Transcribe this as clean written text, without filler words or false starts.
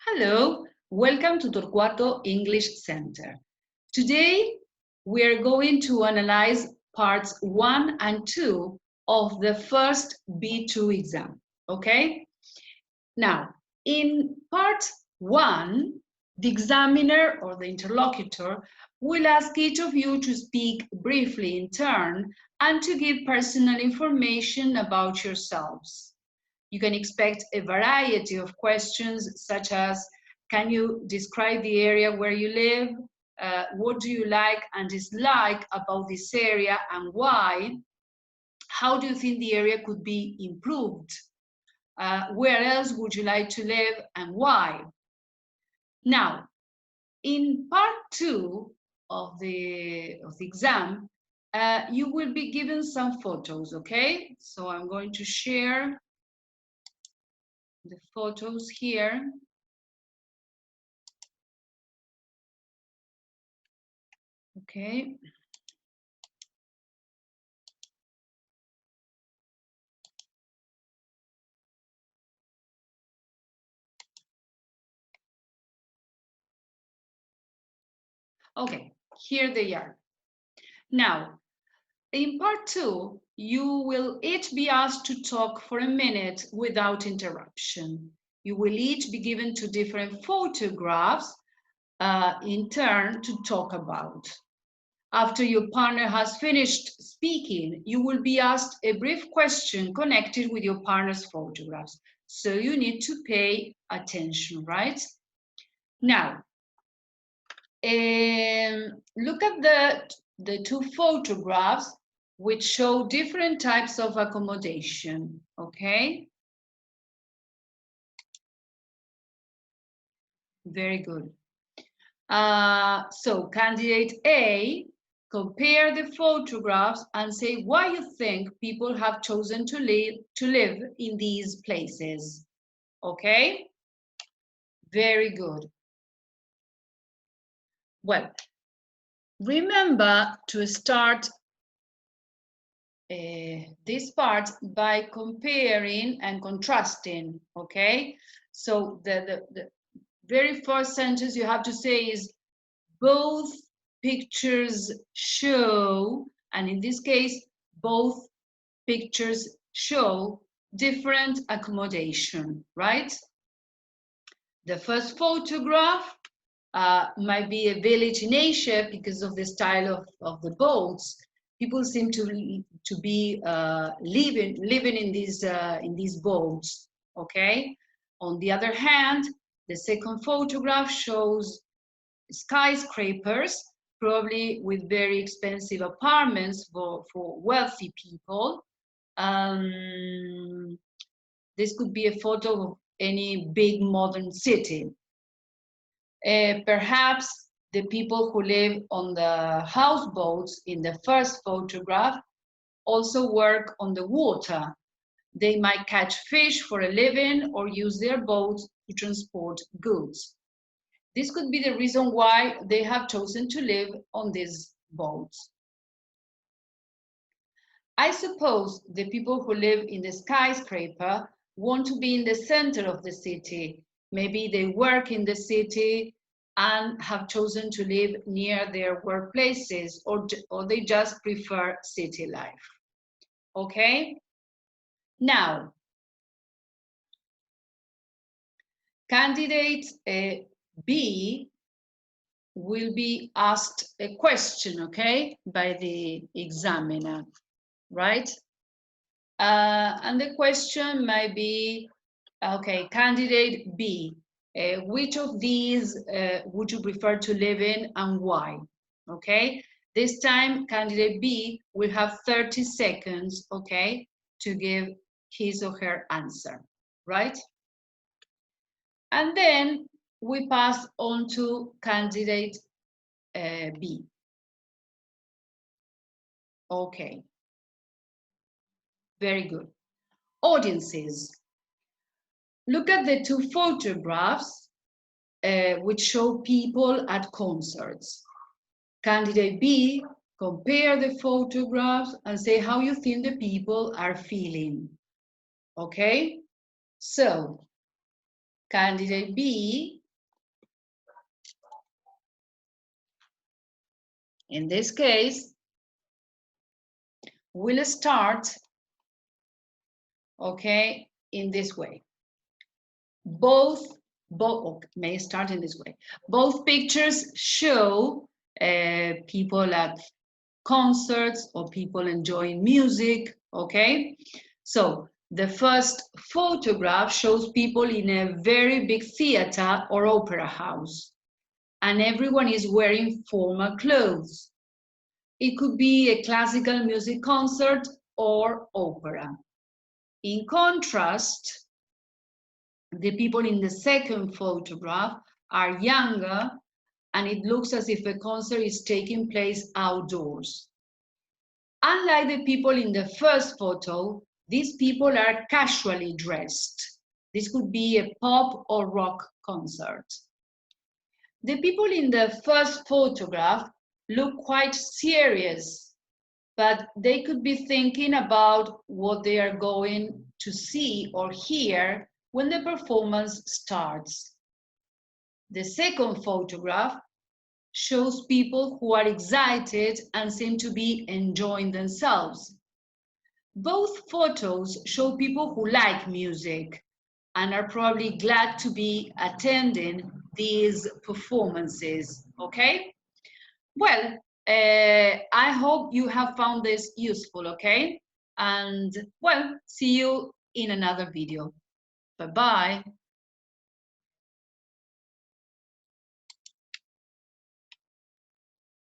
Hello, welcome to Torquato English Center. Today we are going to analyze parts 1 and 2 of the first B2 exam, okay? Now, in part 1, the examiner or the interlocutor will ask each of you to speak briefly in turn and to give personal information about yourselves. You can expect a variety of questions such as, can you describe the area where you live? What do you like and dislike about this area and why? How do you think the area could be improved? Where else would you like to live and why? Now, in part 2 of the exam, you will be given some photos, okay? So I'm going to share the photos here. Okay. Okay, here they are. Now, in part 2, you will each be asked to talk for a minute without interruption. You will each be given 2 different photographs in turn to talk about. After your partner has finished speaking, you will be asked a brief question connected with your partner's photographs. So you need to pay attention, right? Now, look at the 2 photographs which show different types of accommodation, okay? Very good. So candidate A, compare the photographs and say why you think people have chosen to live in these places, okay? Very good. Well, remember to start this part by comparing and contrasting, okay? So the very first sentence you have to say is both pictures show, and in this case, both pictures show different accommodation, right? The first photograph might be a village in Asia because of the style of the boats. People seem to be living in these boats, okay? On the other hand, the second photograph shows skyscrapers, probably with very expensive apartments for wealthy people. This could be a photo of any big modern city. Perhaps the people who live on the houseboats in the first photograph also work on the water. They might catch fish for a living or use their boats to transport goods. This could be the reason why they have chosen to live on these boats. I suppose the people who live in the skyscraper want to be in the center of the city. Maybe they work in the city and have chosen to live near their workplaces, or they just prefer city life. Okay? Now, candidate B will be asked a question, okay, by the examiner, right? And the question might be, okay, candidate B, which of these would you prefer to live in and why? Okay, this time candidate B will have 30 seconds, okay, to give his or her answer, right? And then we pass on to candidate B. Okay, very good. Audiences, look at the 2 photographs which show people at concerts. Candidate B, compare the photographs and say how you think the people are feeling. Okay, so Candidate B, in this case, will start, okay, in this way. Both may start in this way. Both pictures show people at concerts or people enjoying music, okay? So the first photograph shows people in a very big theater or opera house, and everyone is wearing formal clothes. It could be a classical music concert or opera. In contrast, the people in the second photograph are younger, and it looks as if a concert is taking place outdoors. Unlike the people in the first photo, these people are casually dressed. This could be a pop or rock concert. The people in the first photograph look quite serious, but they could be thinking about what they are going to see or hear when the performance starts. The second photograph shows people who are excited and seem to be enjoying themselves. Both photos show people who like music and are probably glad to be attending these performances, okay? Well, I hope you have found this useful, okay? And well, see you in another video. Bye-bye.